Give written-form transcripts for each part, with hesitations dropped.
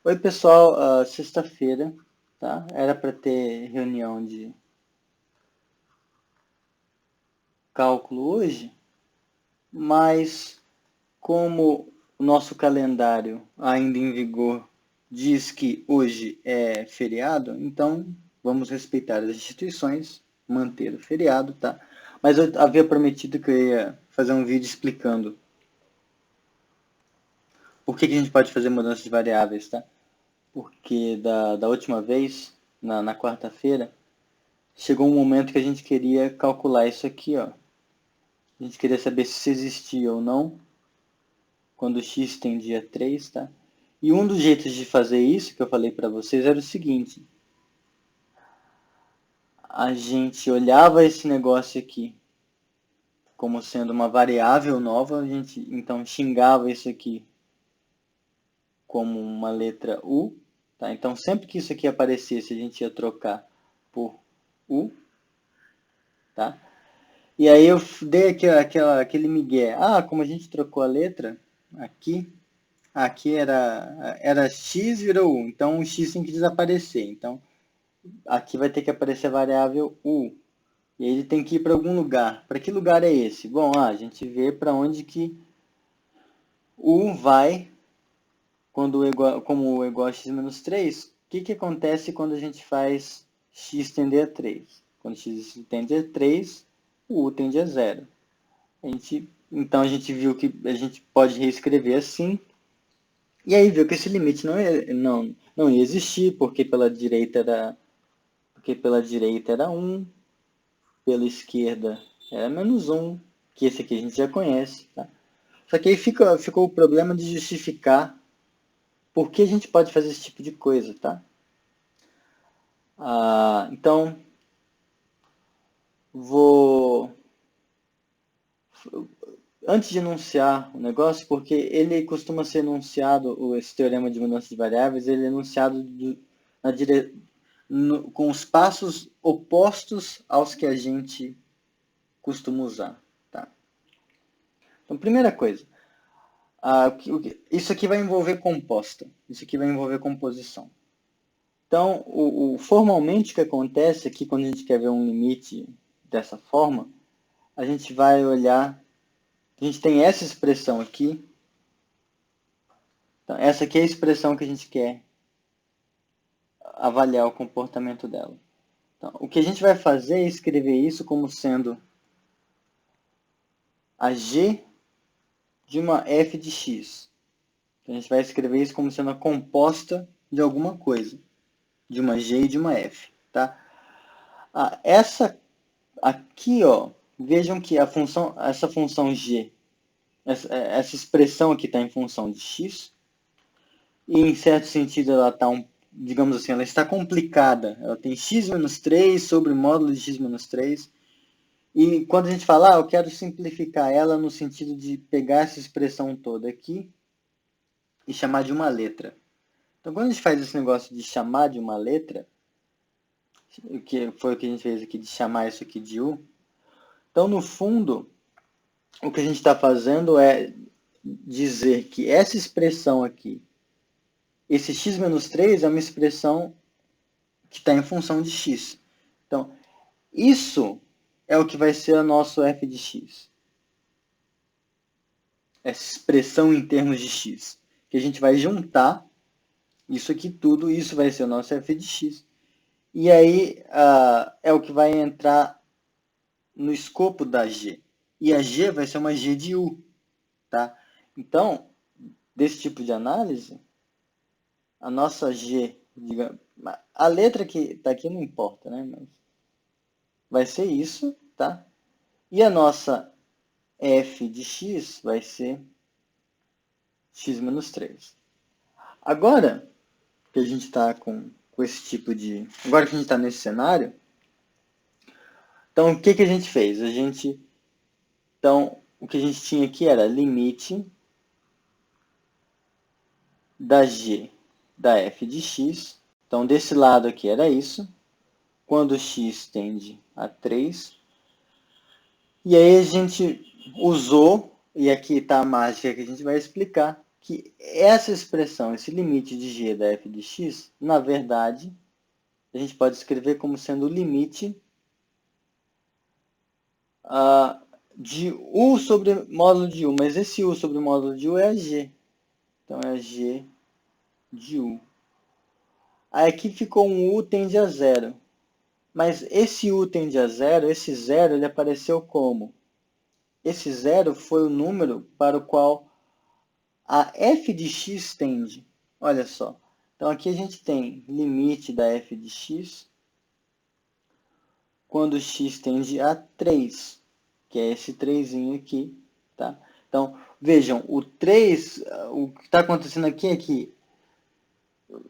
Oi, pessoal. Sexta-feira, tá? Era para ter reunião de cálculo hoje, mas como o nosso calendário ainda em vigor diz que hoje é feriado, então vamos respeitar as instituições, manter o feriado, tá? Mas eu havia prometido que eu ia fazer um vídeo explicando por que a gente pode fazer mudanças de variáveis, tá? Porque da última vez, na quarta-feira, chegou um momento que a gente queria calcular isso aqui, ó. A gente queria saber se existia ou não, quando x tendia a 3, tá? E um dos jeitos de fazer isso, que eu falei para vocês, era o seguinte. A gente olhava esse negócio aqui como sendo uma variável nova, a gente então xingava isso aqui como uma letra U, tá? Então sempre que isso aqui aparecesse, a gente ia trocar por U, tá? E aí eu dei aquele migué. Como a gente trocou a letra aqui era x virou u, então o x tem que desaparecer. Então aqui vai ter que aparecer a variável u. E ele tem que ir para algum lugar. Para que lugar é esse? Bom, a gente vê para onde que u vai quando como u é igual a x menos 3. O que acontece quando a gente faz x tender a 3? Quando x tende a 3, o u tende a 0. Então a gente viu que a gente pode reescrever assim, e aí viu que esse limite não ia existir, porque pela direita era 1, pela esquerda era menos 1, que esse aqui a gente já conhece. Tá? Só que aí ficou o problema de justificar por que a gente pode fazer esse tipo de coisa. Tá? Então, vou antes de enunciar o negócio, porque ele costuma ser enunciado, esse teorema de mudança de variáveis, ele é enunciado com os passos opostos aos que a gente costuma usar. Tá? Então, primeira coisa, isso aqui vai envolver composta, isso aqui vai envolver composição. Então, formalmente o que acontece aqui, quando a gente quer ver um limite dessa forma, a gente vai olhar, a gente tem essa expressão aqui. Então, essa aqui é a expressão que a gente quer avaliar o comportamento dela. Então, o que a gente vai fazer é escrever isso como sendo a g de uma f de x. Então, a gente vai escrever isso como sendo a composta de alguma coisa, de uma g e de uma f. Tá? Essa aqui, ó, vejam que essa função g, essa expressão aqui está em função de x, e em certo sentido ela está digamos assim, ela está complicada. Ela tem x menos 3 sobre módulo de x menos 3. E quando a gente fala, eu quero simplificar ela no sentido de pegar essa expressão toda aqui e chamar de uma letra. Então, quando a gente faz esse negócio de chamar de uma letra, que foi o que a gente fez aqui, de chamar isso aqui de u, então, no fundo, o que a gente está fazendo é dizer que essa expressão aqui, esse x menos 3 é uma expressão que está em função de x. Então, isso é o que vai ser o nosso f de x. Essa expressão em termos de x. Que a gente vai juntar isso aqui tudo, isso vai ser o nosso f de x. E aí é o que vai entrar no escopo da g. E a g vai ser uma g de u. Tá? Então, desse tipo de análise, a nossa g, digamos, a letra que está aqui não importa, né? Mas vai ser isso, tá? E a nossa f de x vai ser x menos 3. Agora que a gente está com esse tipo de... Agora que a gente está nesse cenário, então o que a gente fez? Então, o que a gente tinha aqui era limite da g da f de x. Então, desse lado aqui era isso. Quando x tende a 3. E aí a gente usou, e aqui está a mágica que a gente vai explicar, que essa expressão, esse limite de g da f de x, na verdade, a gente pode escrever como sendo o limite de u sobre módulo de u, mas esse u sobre módulo de u é a g. Então, é a g de u. Aí aqui ficou um u tende a zero. Mas esse u tende a zero, esse zero, ele apareceu como? Esse zero foi o número para o qual a f de x tende. Olha só. Então, aqui a gente tem limite da f de x quando x tende a 3, que é esse 3 aqui. Tá? Então, vejam, o 3, o que está acontecendo aqui é que,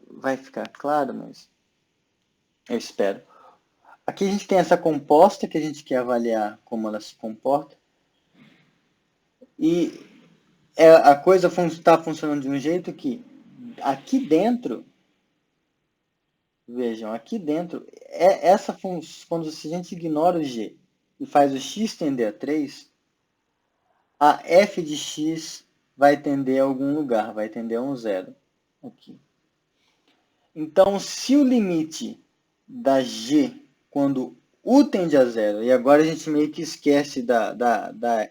vai ficar claro, mas eu espero. Aqui a gente tem essa composta que a gente quer avaliar como ela se comporta. E a coisa está funcionando de um jeito que aqui dentro, vejam, aqui dentro, quando a gente ignora o g e faz o x tender a 3, a f de x vai tender a algum lugar, vai tender a um zero. Aqui. Então, se o limite da g, quando u tende a zero, e agora a gente meio que esquece da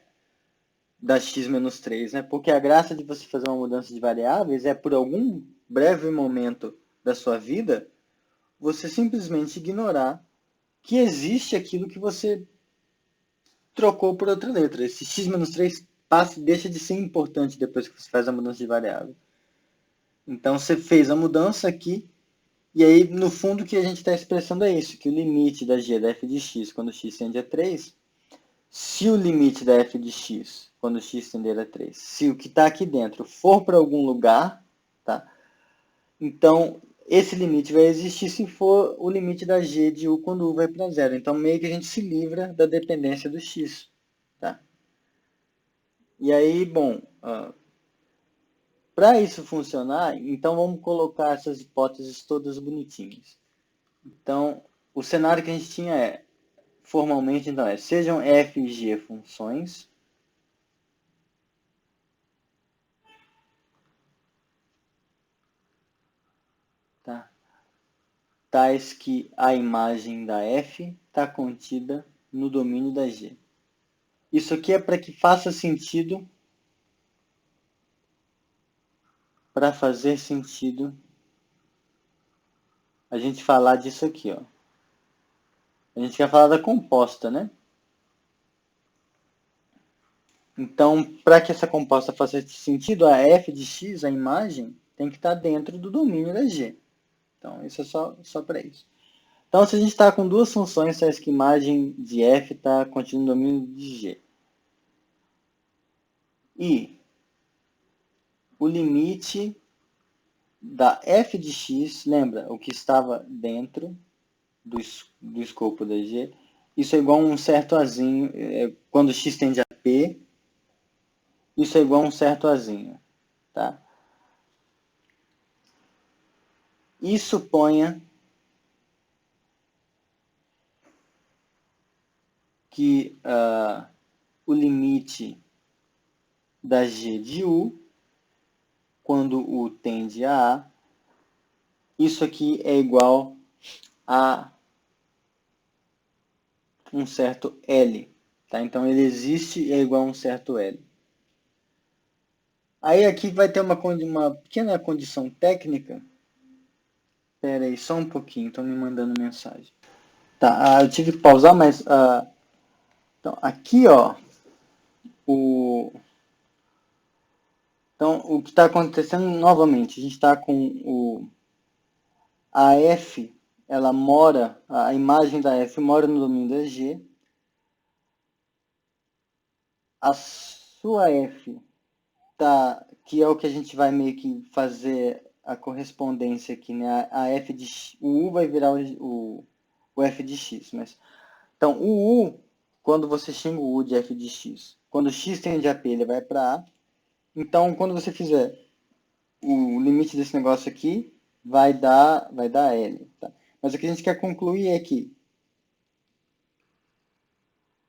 x menos 3, né? Porque a graça de você fazer uma mudança de variáveis é, por algum breve momento da sua vida, você simplesmente ignorar que existe aquilo que você trocou por outra letra. Esse x menos 3 deixa de ser importante depois que você faz a mudança de variável. Então, você fez a mudança aqui, e aí, no fundo, o que a gente está expressando é isso, que o limite da g da f de x, quando x tende a 3, se o limite da f de x, quando x tender a 3, se o que está aqui dentro for para algum lugar, tá? Então, esse limite vai existir se for o limite da g de u quando u vai para zero. Então, meio que a gente se livra da dependência do x. Tá? E aí, bom, para isso funcionar, então vamos colocar essas hipóteses todas bonitinhas. Então, o cenário que a gente tinha é, formalmente, então, sejam f e g funções, tá? Tais que a imagem da f está contida no domínio da g. Isso aqui é para que faça sentido, para fazer sentido a gente falar disso aqui, ó. A gente quer falar da composta, né? Então, para que essa composta faça sentido, a f de x, a imagem, tem que estar dentro do domínio da g. Então, isso é só para isso. Então, se a gente está com duas funções, essa que a imagem de f está contida no domínio de g. E o limite da f de x, lembra, o que estava dentro do escopo da g, isso é igual a um certo azinho, quando x tende a p, isso é igual a um certo azinho. Tá? E suponha que o limite da g de u, quando u tende a A, isso aqui é igual a um certo L. Tá? Então, ele existe e é igual a um certo L. Aí aqui vai ter uma pequena condição técnica. Espera aí, só um pouquinho, estão me mandando mensagem. Tá, eu tive que pausar, mas então, aqui, ó, então, o que está acontecendo novamente, a gente está com a F, a imagem da F mora no domínio da G, a sua F, que é o que a gente vai meio que fazer a correspondência aqui, né? A F de X, o U vai virar o F de X, mas então o U, quando você xinga o U de F de X, quando X tende a P, ele vai para A. Então, quando você fizer o limite desse negócio aqui, vai dar L. Tá? Mas o que a gente quer concluir é que,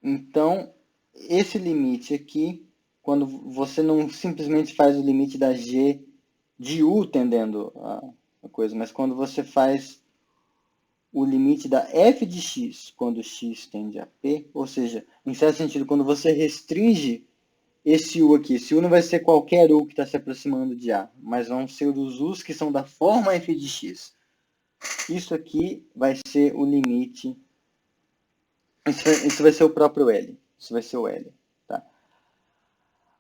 então, esse limite aqui quando você não simplesmente faz o limite da G de U tendendo a coisa, mas quando você faz o limite da f de x quando x tende a p, ou seja, em certo sentido, quando você restringe esse u aqui, esse u não vai ser qualquer u que está se aproximando de a, mas vão ser os u's que são da forma f de x. Isso aqui vai ser o limite, isso vai ser o próprio L, isso vai ser o L. Tá?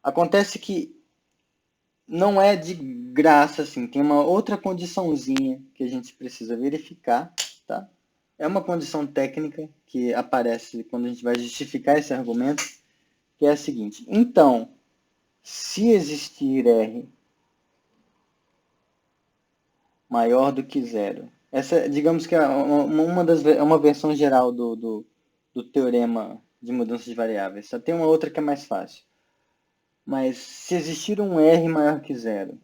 Acontece que não é de graça, assim, tem uma outra condiçãozinha que a gente precisa verificar, tá? É uma condição técnica que aparece quando a gente vai justificar esse argumento, que é a seguinte. Então, se existir R maior do que zero, essa, digamos que é uma versão geral do teorema de mudança de variáveis. Só tem uma outra que é mais fácil. Mas se existir um R maior que zero,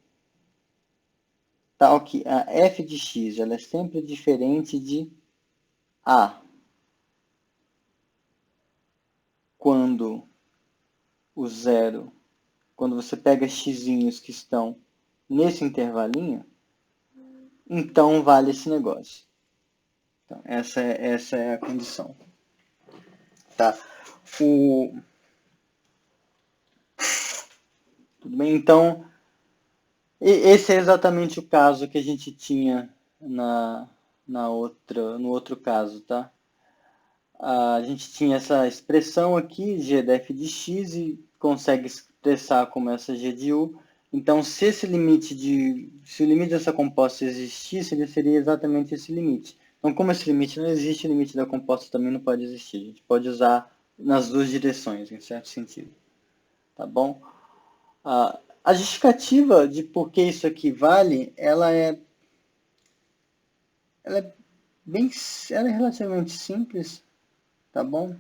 tal que a f de x ela é sempre diferente de a quando o zero, quando você pega xzinhos que estão nesse intervalinho, então vale esse negócio. Então, essa é a condição. Tá? Tudo bem? Então, esse é exatamente o caso que a gente tinha no outro caso, tá? A gente tinha essa expressão aqui, g da f de x, e consegue expressar como essa g de u. Então, se o limite dessa composta existisse, ele seria exatamente esse limite. Então, como esse limite não existe, o limite da composta também não pode existir. A gente pode usar nas duas direções, em certo sentido. Tá bom? A justificativa de por que isso aqui vale, ela é ela é relativamente simples, tá bom?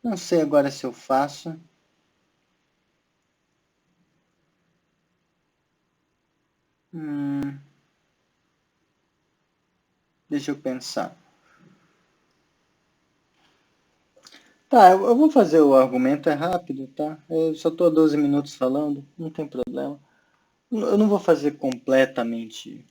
Não sei agora se eu faço. Deixa eu pensar. Tá, eu vou fazer o argumento, é rápido, tá? Eu só estou 12 minutos falando, não tem problema. Eu não vou fazer completamente.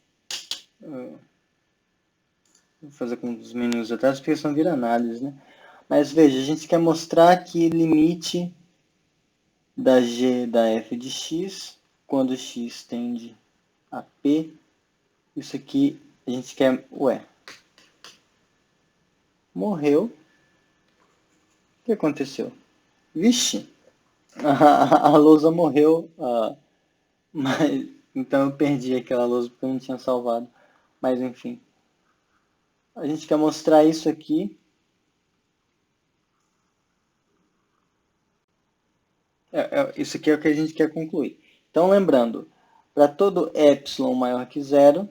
Vou fazer com os menus atrás, porque senão vira análise, né? Mas veja, a gente quer mostrar que limite da g da f de x, quando x tende a p, isso aqui a gente quer. Ué, morreu. O que aconteceu? Vixe, a lousa morreu. Mas, então eu perdi aquela lousa porque eu não tinha salvado. Mas enfim. A gente quer mostrar isso aqui. Isso aqui é o que a gente quer concluir. Então, lembrando, para todo epsilon maior que zero,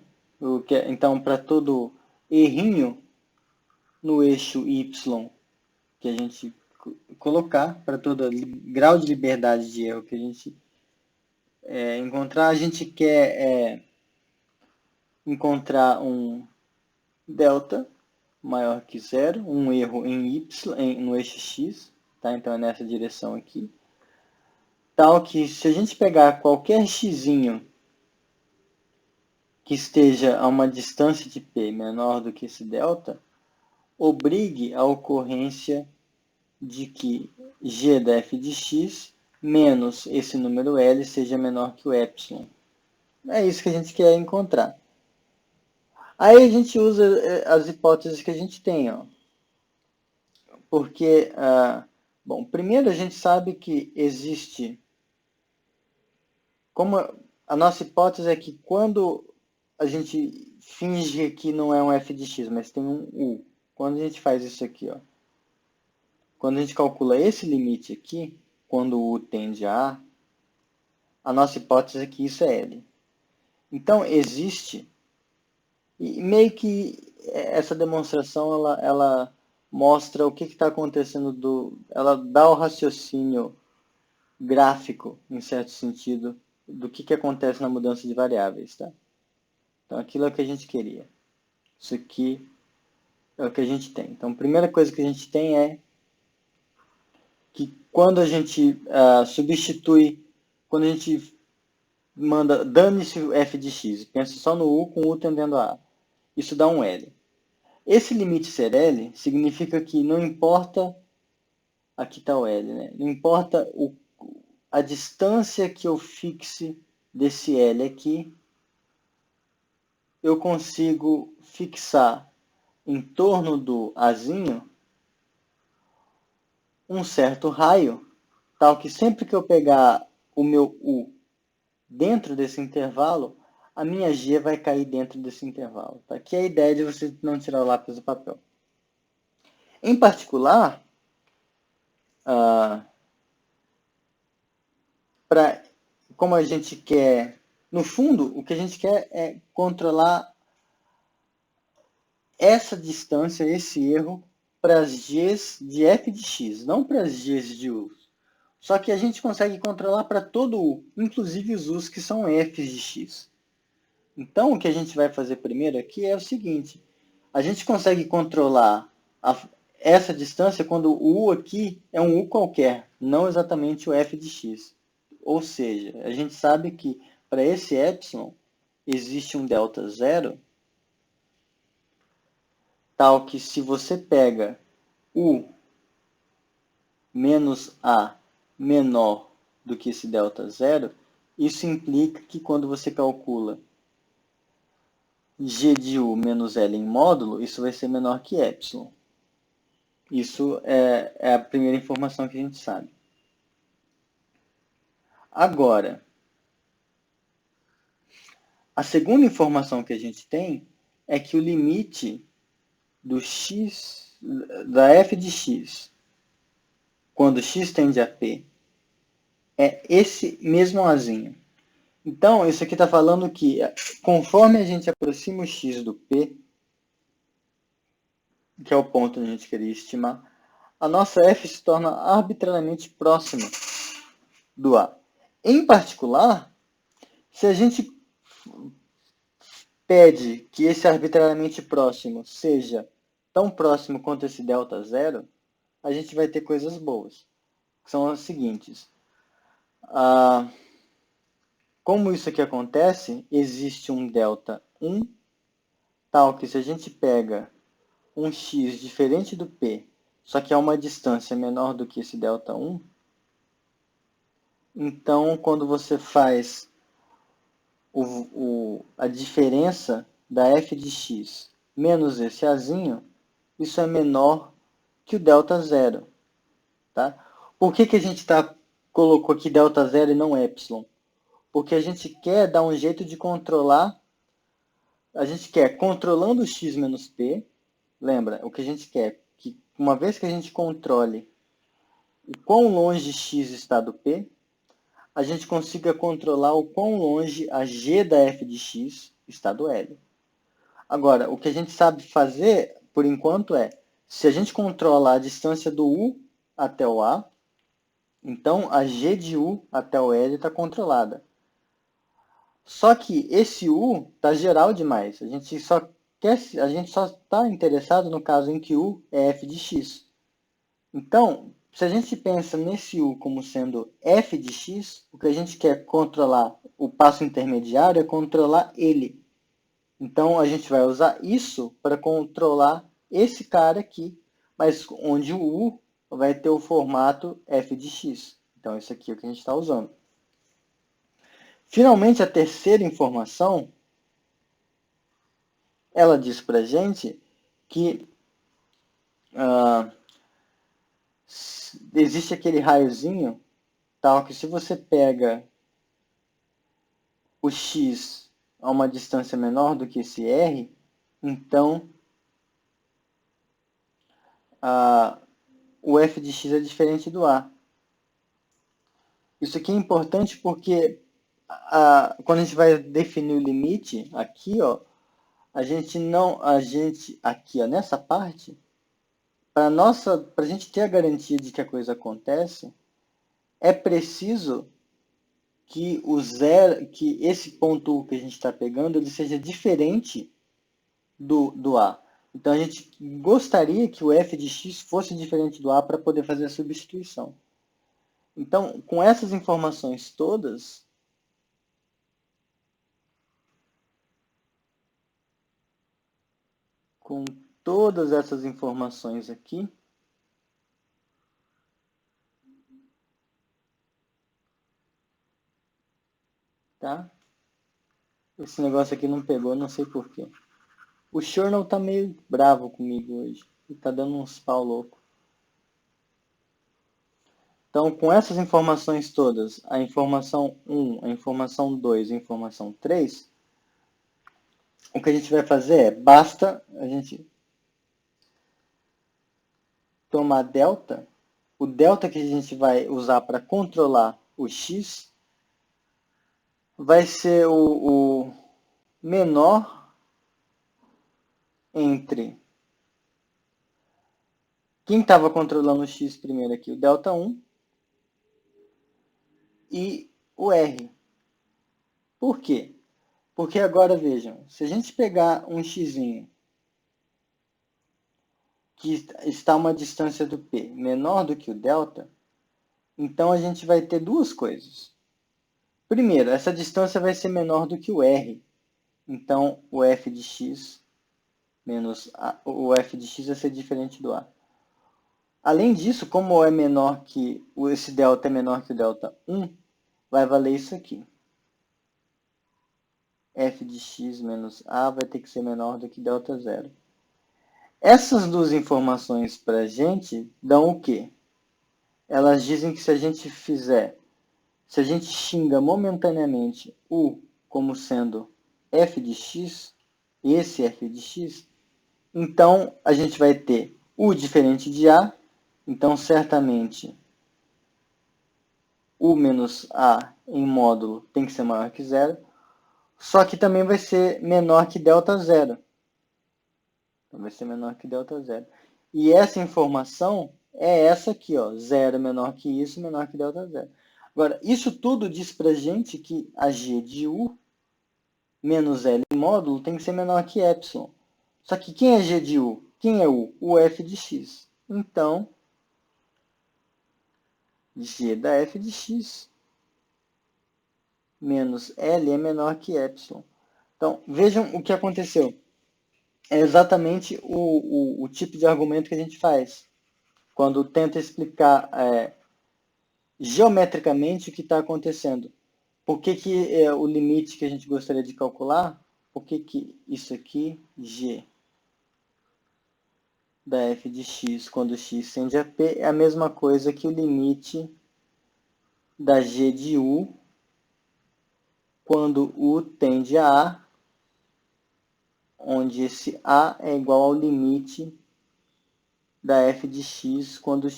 então para todo errinho no eixo y que a gente colocar, para todo grau de liberdade de erro que a gente encontrar, a gente quer encontrar um delta maior que zero, um erro em y, no eixo x, tá? Então é nessa direção aqui, tal que se a gente pegar qualquer xzinho que esteja a uma distância de p menor do que esse delta, obrigue a ocorrência de que g da f de x menos esse número L seja menor que o epsilon. É isso que a gente quer encontrar. Aí a gente usa as hipóteses que a gente tem, ó. Porque, bom, primeiro a gente sabe que existe, como a nossa hipótese é que quando a gente finge que não é um f de x, mas tem um u, quando a gente faz isso aqui, ó, quando a gente calcula esse limite aqui, quando o u tende a nossa hipótese é que isso é L. Então, existe, e meio que essa demonstração, ela mostra o que está acontecendo, ela dá o raciocínio gráfico, em certo sentido, do que acontece na mudança de variáveis. Tá? Então, aquilo é o que a gente queria. Isso aqui é o que a gente tem. Então, a primeira coisa que a gente tem é que quando a gente substitui, quando a gente manda dane-se o f de x, pensa só no u com o u tendendo a A, isso dá um L. Esse limite ser L significa que não importa, aqui está o L, né? Não importa a distância que eu fixe desse L aqui, eu consigo fixar em torno do Azinho um certo raio, tal que sempre que eu pegar o meu U dentro desse intervalo, a minha G vai cair dentro desse intervalo. Tá? Que é a ideia de você não tirar o lápis do papel. Em particular, como a gente quer, no fundo, o que a gente quer é controlar essa distância, esse erro, para as Gs de f de x, não para as Gs de u. Só que a gente consegue controlar para todo u, inclusive os u's que são f's de x. Então, o que a gente vai fazer primeiro aqui é o seguinte. A gente consegue controlar essa distância quando o u aqui é um u qualquer, não exatamente o f de x. Ou seja, a gente sabe que para esse epsilon existe um delta zero, tal que se você pega u menos a menor do que esse delta zero, isso implica que quando você calcula g de u menos L em módulo, isso vai ser menor que epsilon. Isso é a primeira informação que a gente sabe. Agora, a segunda informação que a gente tem é que o limite do x, da f de x, quando x tende a p, é esse mesmo azinho. Então, isso aqui está falando que, conforme a gente aproxima o x do p, que é o ponto que a gente queria estimar, a nossa f se torna arbitrariamente próxima do a. Em particular, se a gente pede que esse arbitrariamente próximo seja tão próximo quanto esse delta zero, a gente vai ter coisas boas. Que são as seguintes. Como isso aqui acontece, existe um delta 1, tal que se a gente pega um x diferente do p, só que a uma distância menor do que esse delta 1, então quando você faz a diferença da f de x menos esse azinho, isso é menor que o delta zero. Tá? Por que a gente colocou aqui delta zero e não epsilon? Porque a gente quer dar um jeito de controlar, a gente quer, controlando o x menos p, lembra, o que a gente quer, que uma vez que a gente controle o quão longe x está do p, a gente consiga controlar o quão longe a g da f de x está do L. Agora, o que a gente sabe fazer, por enquanto, é, se a gente controla a distância do u até o a, então a g de u até o L está controlada. Só que esse u está geral demais. A gente só está interessado no caso em que u é f de x. Então, se a gente pensa nesse u como sendo f de x, o que a gente quer controlar, o passo intermediário, é controlar ele. Então, a gente vai usar isso para controlar esse cara aqui, mas onde o u vai ter o formato f de x. Então, isso aqui é o que a gente está usando. Finalmente, a terceira informação, ela diz para a gente que existe aquele raiozinho, tal que se você pega o x a uma distância menor do que esse r, então o f de x é diferente do a. Isso aqui é importante porque quando a gente vai definir o limite, aqui, ó, aqui, ó, nessa parte, para a gente ter a garantia de que a coisa acontece, é preciso que que esse ponto U que a gente está pegando, ele seja diferente do A. Então, a gente gostaria que o f de x fosse diferente do A para poder fazer a substituição. Então, com essas informações todas, com todas essas informações aqui, tá? Esse negócio aqui não pegou, não sei porquê. O Journal tá meio bravo comigo hoje. Ele tá dando uns pau louco. Então, com essas informações todas, a informação 1, a informação 2, a informação 3, o que a gente vai fazer é, basta a gente tomar delta, o delta que a gente vai usar para controlar o x vai ser o menor entre quem estava controlando o x primeiro aqui, o delta 1, e o R. Por quê? Porque agora, vejam, se a gente pegar um x que está a uma distância do P menor do que o delta, então a gente vai ter duas coisas. Primeiro, essa distância vai ser menor do que o R. Então, o f de x menos a, o f de x vai ser diferente do A. Além disso, como é menor que esse delta é menor que o delta 1, vai valer isso aqui. F de x menos A vai ter que ser menor do que delta zero. Essas duas informações para a gente dão o quê? Elas dizem que se a gente xinga momentaneamente U como sendo f de x, esse f de x, então a gente vai ter U diferente de A, então certamente U menos A em módulo tem que ser maior que zero, só que também vai ser menor que delta zero. Então vai ser menor que delta zero. E essa informação é essa aqui, ó, zero menor que isso, menor que delta zero. Agora, isso tudo diz pra gente que a g de U menos L em módulo tem que ser menor que epsilon. Só que quem é g de U? Quem é U? O f de x. Então, g da f de x menos L é menor que epsilon. Então, vejam o que aconteceu. É exatamente o tipo de argumento que a gente faz quando tenta explicar geometricamente o que está acontecendo. Por que, que o limite que a gente gostaria de calcular, por que, que isso aqui, g da f de x, quando x tende a p, é a mesma coisa que o limite da g de u, quando u tende a A, onde esse A é igual ao limite da f de x quando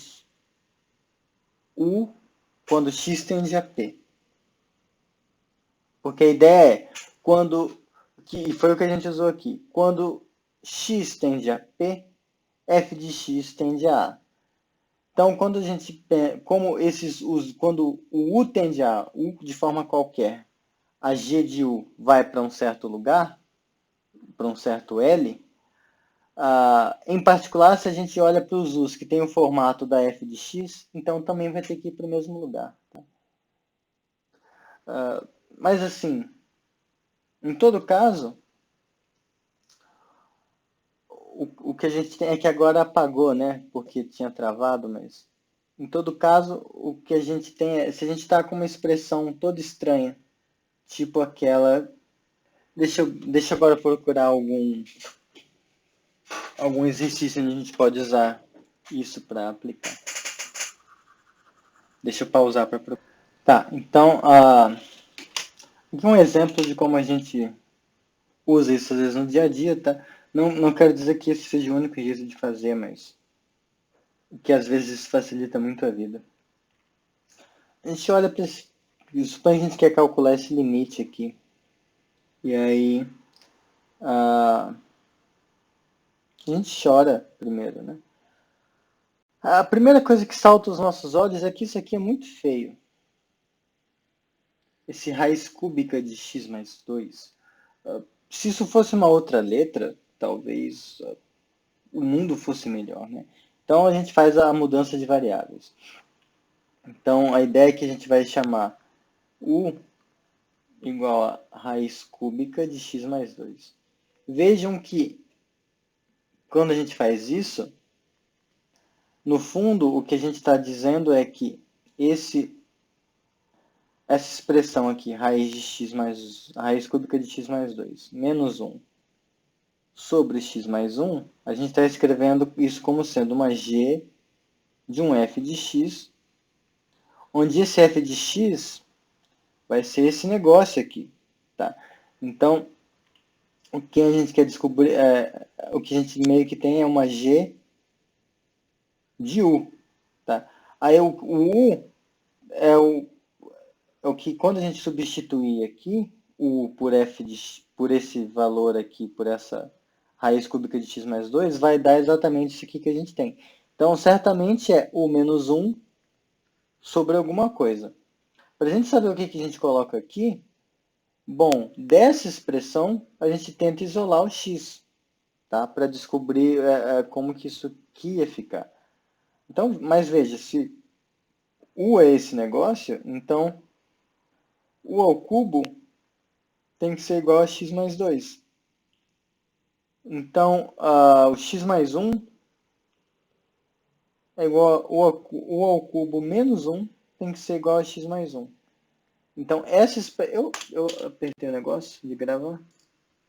x tende a p. Porque a ideia é, que foi o que a gente usou aqui, quando x tende a p, f de x tende a A. Então, quando a gente, quando o U tende a A, U de forma qualquer, a G de U vai para um certo lugar, para um certo L, em particular, se a gente olha para os U's que tem o formato da f de x, então também vai ter que ir para o mesmo lugar. Tá? Mas assim, em todo caso, o que a gente tem é que agora apagou, né? Porque tinha travado, mas em todo caso, o que a gente tem é, se a gente está com uma expressão toda estranha, tipo aquela, deixa eu agora procurar algum exercício onde a gente pode usar isso para aplicar. Deixa eu pausar para procurar. Tá, então, aqui um exemplo de como a gente usa isso às vezes no dia a dia, tá? Não quero dizer que esse seja o único jeito de fazer, mas que às vezes facilita muito a vida. A gente olha para esse... Suponha que a gente quer calcular esse limite aqui. E aí... a gente chora primeiro, né? A primeira coisa que salta aos nossos olhos é que isso aqui é muito feio. Esse raiz cúbica de x mais 2. Se isso fosse uma outra letra, talvez o mundo fosse melhor, né? Então a gente faz a mudança de variáveis. Então, a ideia é que a gente vai chamar U igual a raiz cúbica de x mais 2. Vejam que, quando a gente faz isso, no fundo, o que a gente está dizendo é que essa expressão aqui, raiz cúbica de x mais 2, menos 1, sobre x mais 1, a gente está escrevendo isso como sendo uma g de um f de x, onde esse f de x vai ser esse negócio aqui. Tá? Então, o que a gente quer descobrir, o que a gente meio que tem é uma g de u. Tá? Aí o u é o que, quando a gente substituir aqui, o por f por esse valor aqui, por essa raiz cúbica de x mais 2, vai dar exatamente isso aqui que a gente tem. Então, certamente é u menos 1 sobre alguma coisa. Para a gente saber o que, que a gente coloca aqui, bom, dessa expressão, a gente tenta isolar o x, tá? Para descobrir como que isso aqui ia ficar. Então, mas veja, se u é esse negócio, então u ao cubo tem que ser igual a x mais 2. Então, o x mais 1 é igual a u ao cubo menos 1 tem que ser igual a x mais 1. Então, eu apertei o negócio de gravar.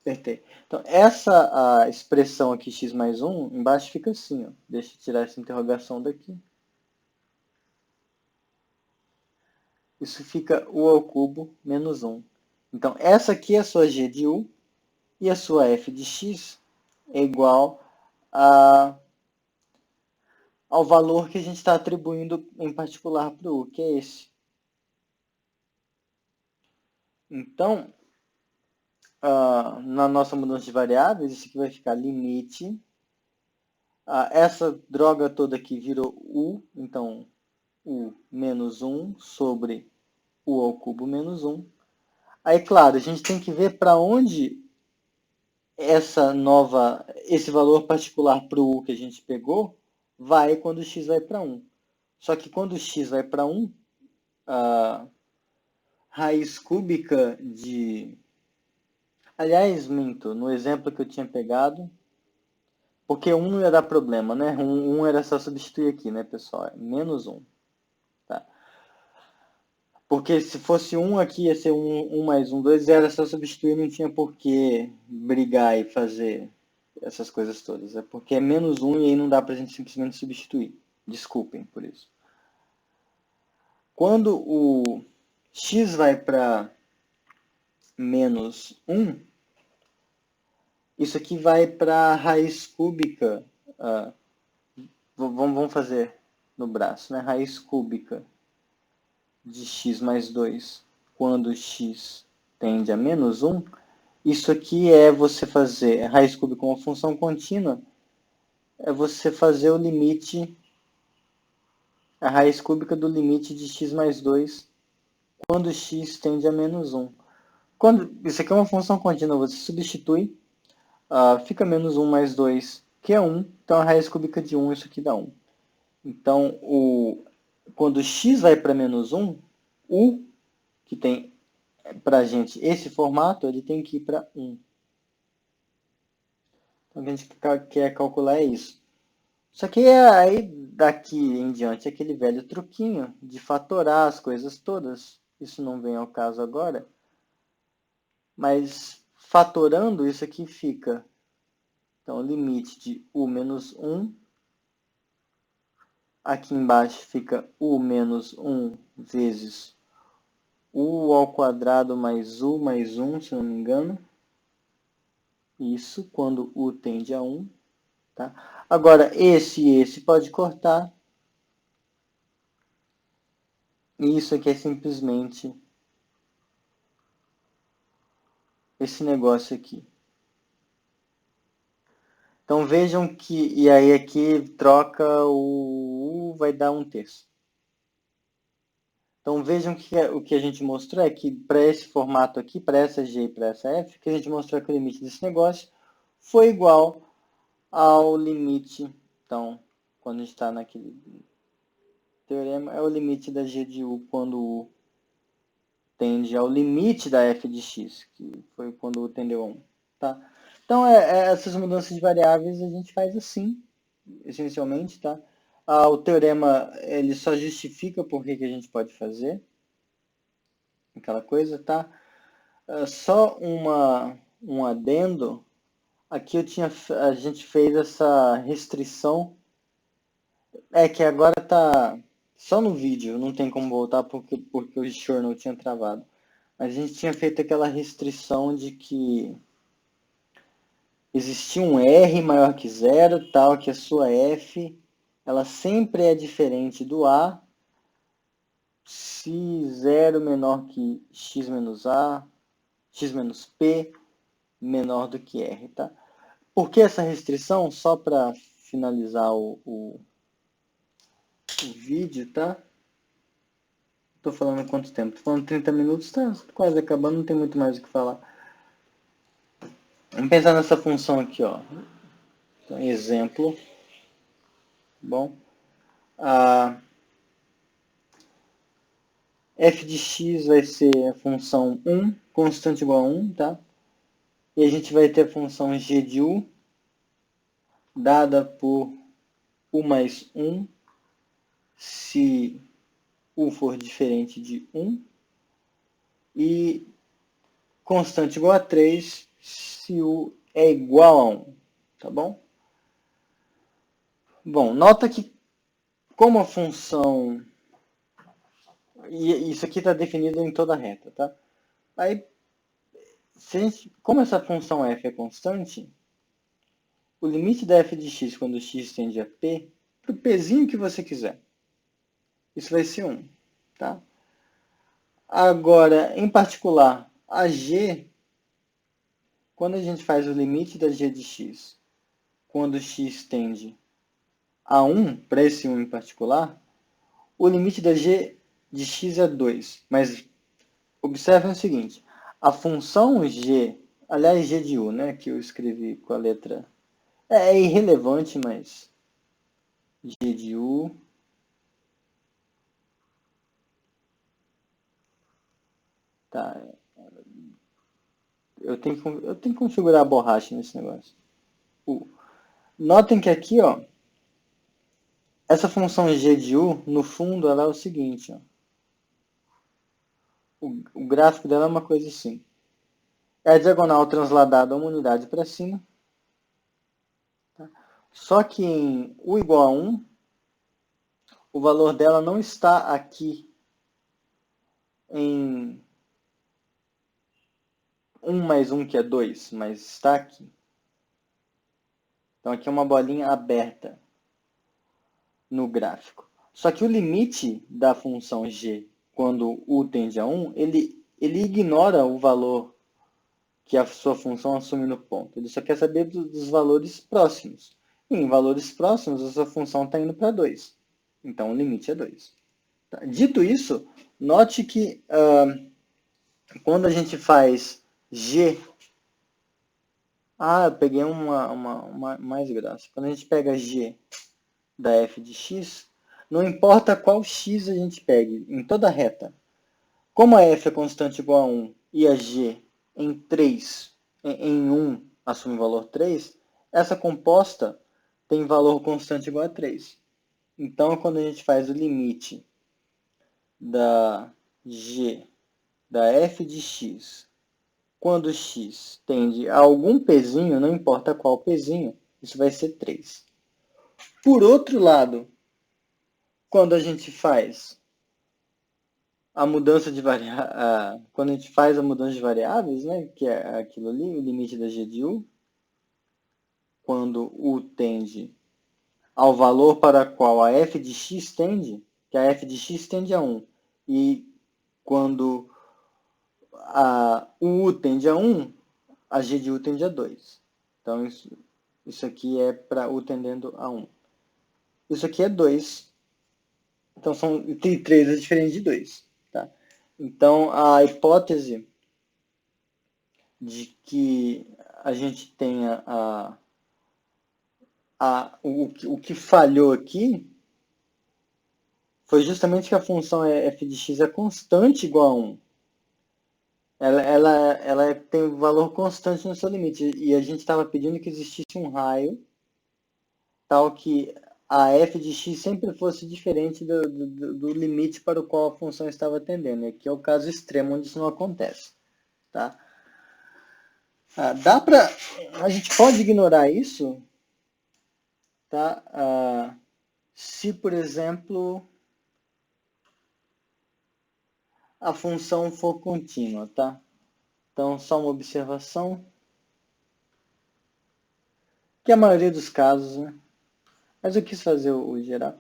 Apertei. Então, essa expressão aqui, x mais 1, embaixo fica assim. Ó. Deixa eu tirar essa interrogação daqui. Isso fica u ao cubo menos 1. Então, essa aqui é a sua g de u e a sua f de x é igual ao valor que a gente está atribuindo em particular para o u, que é esse. Então, na nossa mudança de variáveis, isso aqui vai ficar limite. Essa droga toda aqui virou u, então u menos 1 sobre u ao cubo menos 1. Aí, claro, a gente tem que ver para onde esse valor particular para o u que a gente pegou vai quando o x vai para 1. Só que quando o x vai para 1, a raiz cúbica de... Aliás, minto, no exemplo que eu tinha pegado, porque 1 não ia dar problema, né? 1 era só substituir aqui, né, pessoal? Menos 1. Tá? Porque se fosse 1 aqui, ia ser 1 mais 1, 2, era só substituir, não tinha por que brigar e fazer essas coisas todas. É porque é menos 1 e aí não dá pra gente simplesmente substituir. Desculpem por isso. Quando o x vai para menos 1, isso aqui vai para a raiz cúbica. Vamos fazer no braço, né? Raiz cúbica de x mais 2 quando x tende a menos 1. Isso aqui é você fazer raiz cúbica com uma função contínua, é você fazer o limite, a raiz cúbica do limite de x mais 2 quando x tende a menos 1. Isso aqui é uma função contínua, você substitui, fica menos 1 mais 2, que é 1, então a raiz cúbica de 1, isso aqui dá 1. Então, quando x vai para menos 1, u, que tem para a gente esse formato, ele tem que ir para 1. Então, o que a gente quer calcular é isso. Só que aí, daqui em diante, aquele velho truquinho de fatorar as coisas todas. Isso não vem ao caso agora. Mas, fatorando, isso aqui fica... Então, limite de u menos 1. Aqui embaixo fica u menos 1 vezes u ao quadrado mais u mais 1, se não me engano. Isso quando u tende a 1. Tá? Agora, esse e esse pode cortar. E isso aqui é simplesmente esse negócio aqui. Então vejam que, e aí aqui troca o U, vai dar 1/3. Então vejam que o que a gente mostrou é que para esse formato aqui, para essa G e para essa F, que a gente mostrou que o limite desse negócio foi igual ao limite, então, quando a gente está naquele teorema é o limite da g de u quando u tende ao limite da f de x, que foi quando u tendeu a 1. Tá? Então, essas mudanças de variáveis a gente faz assim, essencialmente. Tá? O teorema ele só justifica por que a gente pode fazer aquela coisa. Tá? Só um adendo. Aqui a gente fez essa restrição. É que agora tá só no vídeo, não tem como voltar porque o Shure não tinha travado. Mas a gente tinha feito aquela restrição de que existia um R maior que zero, tal, que a sua F ela sempre é diferente do A se zero menor que x menos A, x menos P menor do que R, tá? Por que essa restrição? Só para finalizar o vídeo, tá? Tô falando quanto tempo? Tô falando 30 minutos, tá quase acabando, não tem muito mais o que falar. Vamos pensar nessa função aqui, ó. Então, exemplo. Bom. A f de x vai ser a função 1, constante igual a 1, tá? E a gente vai ter a função g de u, dada por u mais 1, se u for diferente de 1. E constante igual a 3, se u é igual a 1, tá bom? Bom, nota que como a função... E isso aqui está definido em toda a reta, tá? Aí, como essa função f é constante, o limite da f de x quando x tende a p, para o pzinho que você quiser, isso vai ser 1, tá? Agora, em particular, a g, quando a gente faz o limite da g de x, quando x tende a 1, para esse 1 em particular, o limite da g de x é 2. Mas observem o seguinte, a função g, aliás, g de u, né, que eu escrevi com a letra... É irrelevante, mas g de u... Tá, eu tenho que configurar a borracha nesse negócio. Notem que aqui, ó, essa função g de u, no fundo, ela é o seguinte, ó. O gráfico dela é uma coisa assim. É a diagonal transladada uma unidade para cima. Tá? Só que em u igual a 1, o valor dela não está aqui em 1 mais 1, que é 2, mas está aqui. Então aqui é uma bolinha aberta no gráfico. Só que o limite da função g, quando u tende a 1, ele ignora o valor que a sua função assume no ponto. Ele só quer saber dos valores próximos. E em valores próximos, a sua função está indo para 2. Então, o limite é 2. Tá? Dito isso, note que quando a gente faz g... eu peguei uma mais graça. Quando a gente pega g da f de x, não importa qual x a gente pegue, em toda a reta. Como a f é constante igual a 1 e a g em 3, em 1 assume o valor 3, essa composta tem valor constante igual a 3. Então, quando a gente faz o limite da g da f de x, quando x tende a algum pezinho, não importa qual pezinho, isso vai ser 3. Por outro lado, quando a gente faz a mudança de variáveis, quando a gente faz a mudança de variáveis, né, que é aquilo ali, o limite da g de u, quando u tende ao valor para qual a f de x tende, que a f de x tende a 1, e quando o u tende a 1, a g de u tende a 2. Então, isso aqui é para u tendendo a 1. Isso aqui é 2. Então, 3 é diferente de 2. Tá? Então, a hipótese de que a gente tenha o que falhou aqui foi justamente que a função f de x é constante igual a 1. Ela tem um valor constante no seu limite. E a gente estava pedindo que existisse um raio tal que a f de x sempre fosse diferente do limite para o qual a função estava tendendo. E aqui é o caso extremo onde isso não acontece. Tá? A gente pode ignorar isso, tá? Se, por exemplo, a função for contínua, tá? Então, só uma observação, que a maioria dos casos, né? Mas eu quis fazer o geral.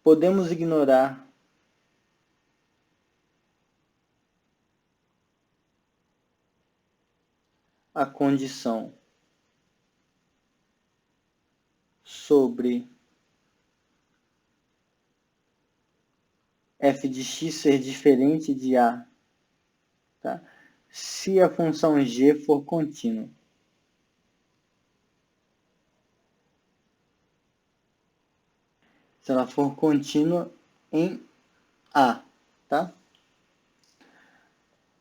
Podemos ignorar a condição sobre f de x ser diferente de a, tá? Se a função g for contínua. Se ela for contínua em a, tá?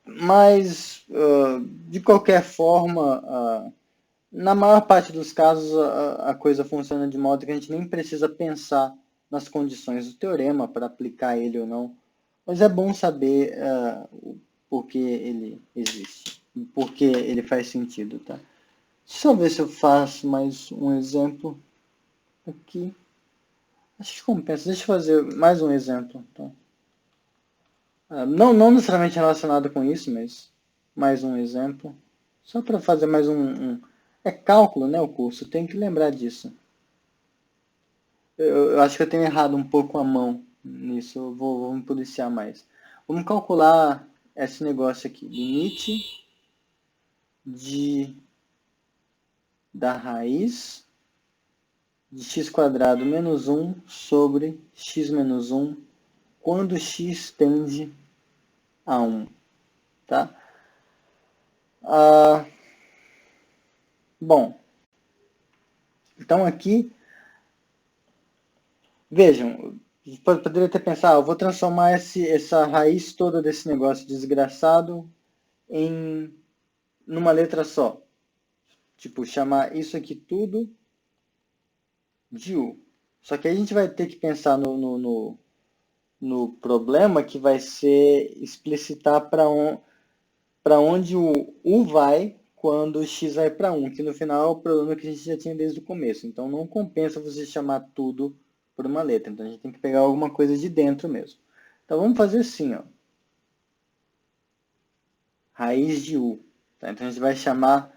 Mas, de qualquer forma, na maior parte dos casos, a coisa funciona de modo que a gente nem precisa pensar nas condições do teorema para aplicar ele ou não. Mas é bom saber por que ele existe, por que ele faz sentido, tá? Deixa eu ver se eu faço mais um exemplo aqui. Acho que compensa. Deixa eu fazer mais um exemplo. Tá? Não necessariamente relacionado com isso, mas mais um exemplo. Só para fazer mais um... É cálculo, né, o curso. Tem que lembrar disso. Eu acho que eu tenho errado um pouco a mão nisso. Eu vou me policiar mais. Vamos calcular esse negócio aqui. Limite da raiz de x² menos 1 sobre x menos 1 quando x tende a 1. Tá? Bom, então aqui, vejam, poderia ter pensado, eu vou transformar essa raiz toda desse negócio desgraçado numa letra só. Tipo, chamar isso aqui tudo de U. Só que aí a gente vai ter que pensar no problema que vai ser explicitar para onde o U vai quando o x vai para 1, que no final é o problema que a gente já tinha desde o começo. Então não compensa você chamar tudo por uma letra. Então a gente tem que pegar alguma coisa de dentro mesmo. Então vamos fazer assim, ó. Raiz de U. Tá? Então a gente vai chamar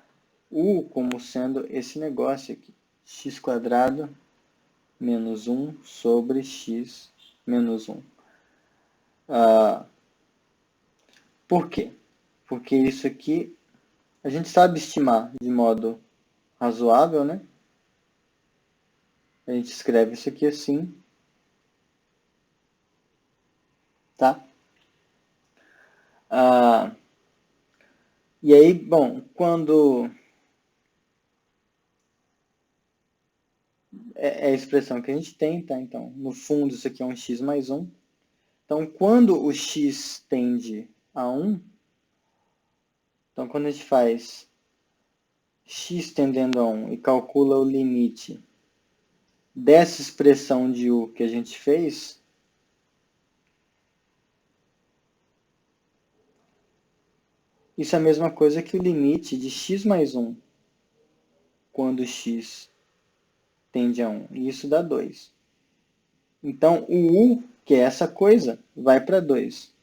U como sendo esse negócio aqui. X² menos 1 sobre x menos 1. Por quê? Porque isso aqui a gente sabe estimar de modo razoável, né? A gente escreve isso aqui assim, tá? E aí, bom, quando é a expressão que a gente tem, tá? Então, no fundo, isso aqui é um x mais 1. Então, quando o x tende a 1, então, quando a gente faz x tendendo a 1 e calcula o limite dessa expressão de u que a gente fez, isso é a mesma coisa que o limite de x mais 1 quando x tende a 1. E isso dá 2. Então, o u, que é essa coisa, vai para 2.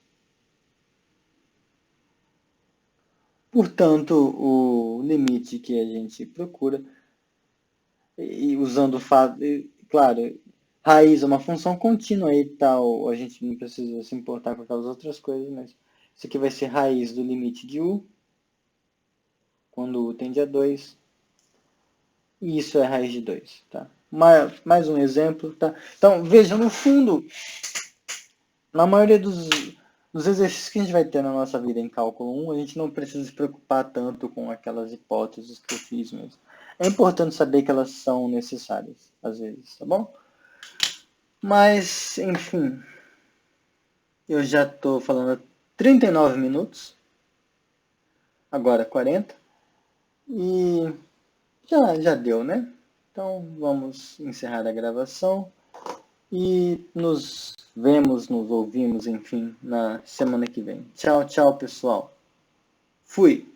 Portanto, o limite que a gente procura, e usando o fato, claro, raiz é uma função contínua e tal, a gente não precisa se importar com aquelas outras coisas, mas isso aqui vai ser raiz do limite de u, quando u tende a 2, e isso é raiz de 2. Tá? Mais um exemplo. Tá? Então, veja, no fundo, na maioria dos exercícios que a gente vai ter na nossa vida em cálculo 1, a gente não precisa se preocupar tanto com aquelas hipóteses que eu fiz mesmo. É importante saber que elas são necessárias, às vezes, tá bom? Mas, enfim, eu já estou falando 39 minutos, agora 40, e já deu, né? Então vamos encerrar a gravação e nos vemos, nos ouvimos, enfim, na semana que vem. Tchau, tchau, pessoal. Fui!